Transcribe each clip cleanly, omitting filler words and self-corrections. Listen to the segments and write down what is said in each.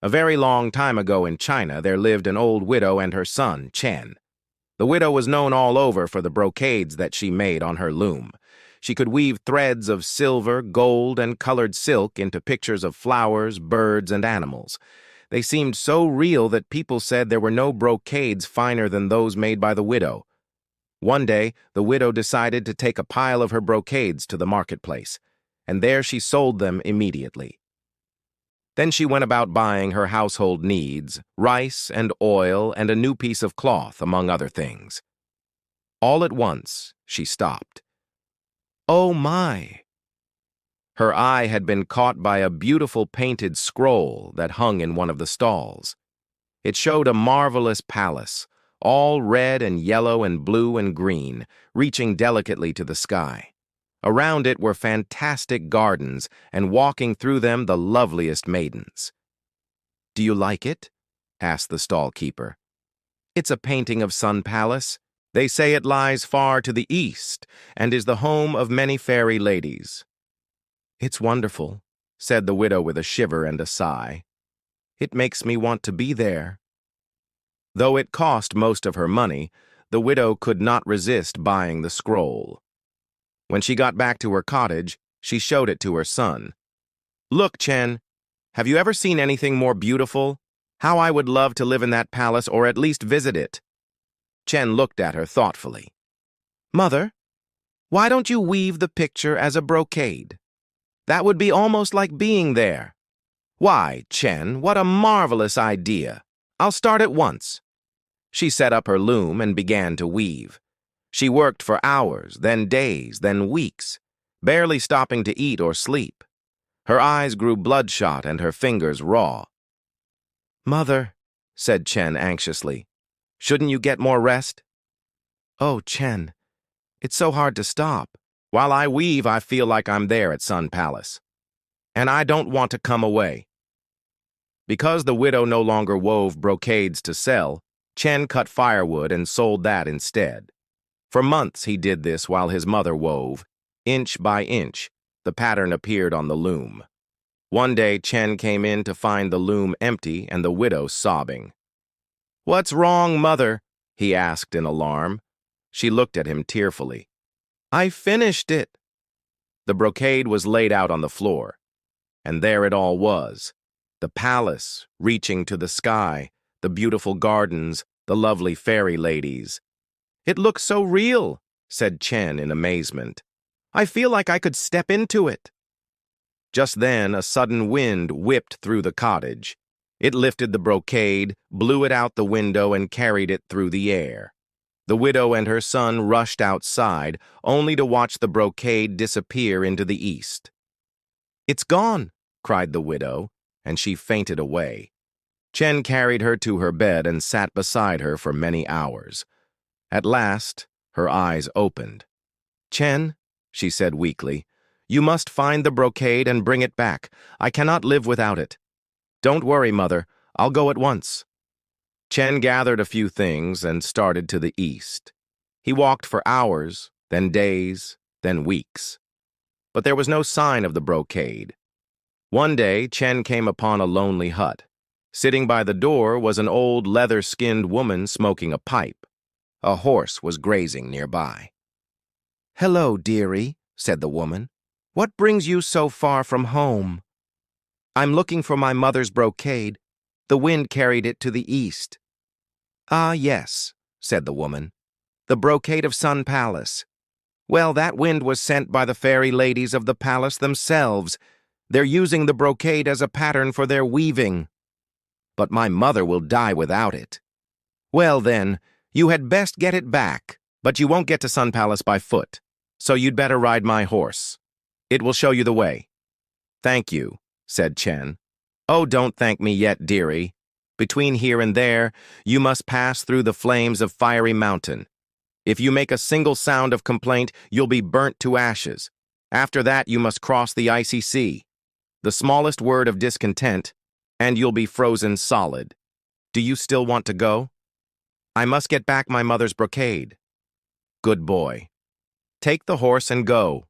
A very long time ago in China, there lived an old widow and her son, Chen. The widow was known all over for the brocades that she made on her loom. She could weave threads of silver, gold, and colored silk into pictures of flowers, birds, and animals. They seemed so real that people said there were no brocades finer than those made by the widow. One day, the widow decided to take a pile of her brocades to the marketplace, and there she sold them immediately. Then she went about buying her household needs, rice and oil and a new piece of cloth, among other things. All at once, she stopped. Oh my! Her eye had been caught by a beautiful painted scroll that hung in one of the stalls. It showed a marvelous palace, all red and yellow and blue and green, reaching delicately to the sky. Around it were fantastic gardens, and walking through them the loveliest maidens. "Do you like it?" asked the stall keeper. "It's a painting of Sun Palace. They say it lies far to the east, and is the home of many fairy ladies." "It's wonderful," said the widow with a shiver and a sigh. "It makes me want to be there." Though it cost most of her money, the widow could not resist buying the scroll. When she got back to her cottage, she showed it to her son. "Look, Chen, have you ever seen anything more beautiful? How I would love to live in that palace or at least visit it." Chen looked at her thoughtfully. "Mother, why don't you weave the picture as a brocade? That would be almost like being there." "Why, Chen, what a marvelous idea. I'll start at once." She set up her loom and began to weave. She worked for hours, then days, then weeks, barely stopping to eat or sleep. Her eyes grew bloodshot and her fingers raw. "Mother," said Chen anxiously, "shouldn't you get more rest?" "Oh, Chen, it's so hard to stop. While I weave, I feel like I'm there at Sun Palace. And I don't want to come away." Because the widow no longer wove brocades to sell, Chen cut firewood and sold that instead. For months he did this while his mother wove. Inch by inch, the pattern appeared on the loom. One day, Chen came in to find the loom empty and the widow sobbing. "What's wrong, mother?" he asked in alarm. She looked at him tearfully. "I finished it." The brocade was laid out on the floor, and there it all was. The palace, reaching to the sky, the beautiful gardens, the lovely fairy ladies. "It looks so real," said Chen in amazement. "I feel like I could step into it." Just then, a sudden wind whipped through the cottage. It lifted the brocade, blew it out the window, and carried it through the air. The widow and her son rushed outside, only to watch the brocade disappear into the east. "It's gone," cried the widow, and she fainted away. Chen carried her to her bed and sat beside her for many hours. At last, her eyes opened. "Chen," she said weakly, "you must find the brocade and bring it back. I cannot live without it." "Don't worry, mother. I'll go at once." Chen gathered a few things and started to the east. He walked for hours, then days, then weeks. But there was no sign of the brocade. One day, Chen came upon a lonely hut. Sitting by the door was an old leather-skinned woman smoking a pipe. A horse was grazing nearby. "Hello, dearie," said the woman. "What brings you so far from home?" "I'm looking for my mother's brocade. The wind carried it to the east." "Ah, yes," said the woman. "The brocade of Sun Palace. Well, that wind was sent by the fairy ladies of the palace themselves. They're using the brocade as a pattern for their weaving. But my mother will die without it." "Well, then, you had best get it back, but you won't get to Sun Palace by foot, so you'd better ride my horse. It will show you the way." "Thank you," said Chen. "Oh, don't thank me yet, dearie. Between here and there, you must pass through the flames of Fiery Mountain. If you make a single sound of complaint, you'll be burnt to ashes. After that, you must cross the Icy Sea. The smallest word of discontent, and you'll be frozen solid. Do you still want to go?" "I must get back my mother's brocade." "Good boy. Take the horse and go."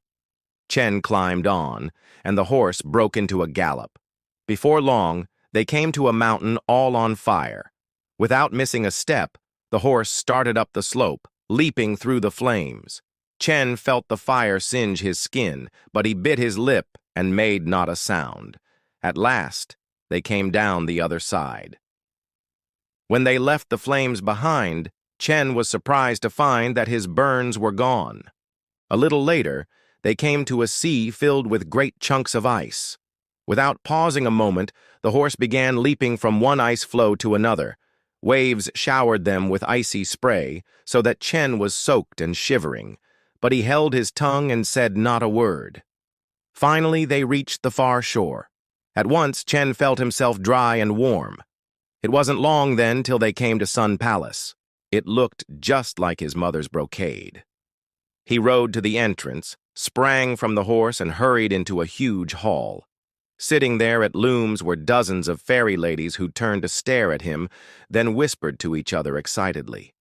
Chen climbed on, and the horse broke into a gallop. Before long, They came to a mountain all on fire. Without missing a step, the horse started up the slope, leaping through the flames. Chen felt the fire singe his skin, but he bit his lip and made not a sound. At last, they came down the other side. When they left the flames behind, Chen was surprised to find that his burns were gone. A little later, they came to a sea filled with great chunks of ice. Without pausing a moment, the horse began leaping from one ice floe to another. Waves showered them with icy spray, so that Chen was soaked and shivering, but he held his tongue and said not a word. Finally, they reached the far shore. At once, Chen felt himself dry and warm. It wasn't long then till they came to Sun Palace. It looked just like his mother's brocade. He rode to the entrance, sprang from the horse, and hurried into a huge hall. Sitting there at looms were dozens of fairy ladies who turned to stare at him, then whispered to each other excitedly.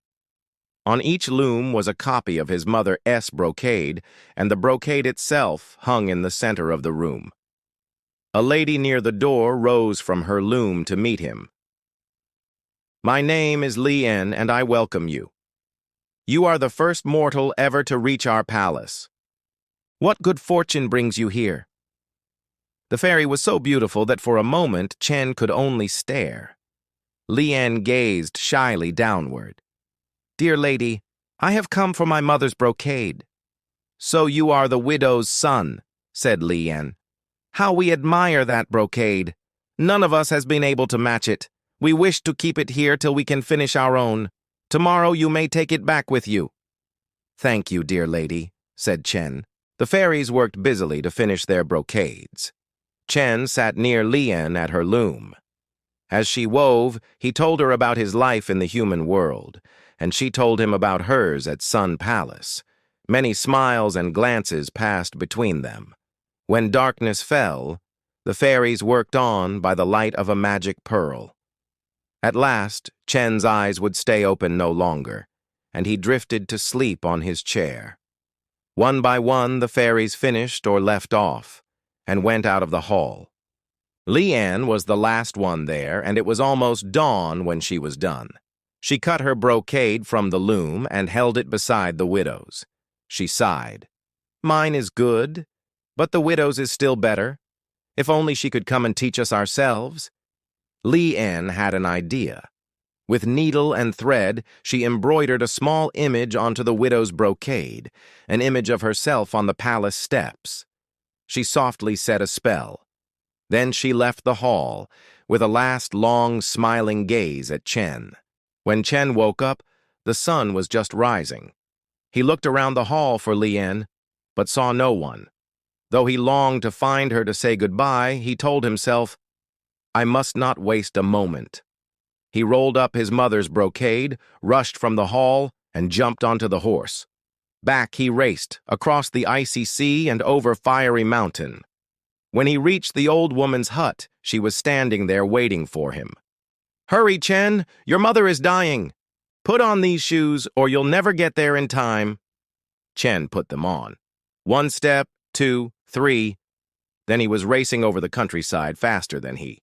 On each loom was a copy of his mother's brocade, and the brocade itself hung in the center of the room. A lady near the door rose from her loom to meet him. "My name is Lian, and I welcome you. You are the first mortal ever to reach our palace. What good fortune brings you here?" The fairy was so beautiful that for a moment Chen could only stare. Lian gazed shyly downward. "Dear lady, I have come for my mother's brocade." "So you are the widow's son," said Lian. "How we admire that brocade. None of us has been able to match it. We wish to keep it here till we can finish our own. Tomorrow you may take it back with you." "Thank you, dear lady," said Chen. The fairies worked busily to finish their brocades. Chen sat near Lian at her loom. As she wove, he told her about his life in the human world, and she told him about hers at Sun Palace. Many smiles and glances passed between them. When darkness fell, the fairies worked on by the light of a magic pearl. At last, Chen's eyes would stay open no longer, and he drifted to sleep on his chair. One by one, the fairies finished or left off, and went out of the hall. Lian was the last one there, and it was almost dawn when she was done. She cut her brocade from the loom and held it beside the widow's. She sighed. "Mine is good, but the widow's is still better. If only she could come and teach us ourselves." Lian had an idea. With needle and thread, she embroidered a small image onto the widow's brocade, an image of herself on the palace steps. She softly said a spell. Then she left the hall, with a last long, smiling gaze at Chen. When Chen woke up, the sun was just rising. He looked around the hall for Lian, but saw no one. Though he longed to find her to say goodbye, he told himself, "I must not waste a moment." He rolled up his mother's brocade, rushed from the hall, and jumped onto the horse. Back he raced, across the icy sea and over Fiery Mountain. When he reached the old woman's hut, she was standing there waiting for him. "Hurry, Chen! Your mother is dying! Put on these shoes, or you'll never get there in time." Chen put them on. 1 step, 2, 3. Then he was racing over the countryside faster than he.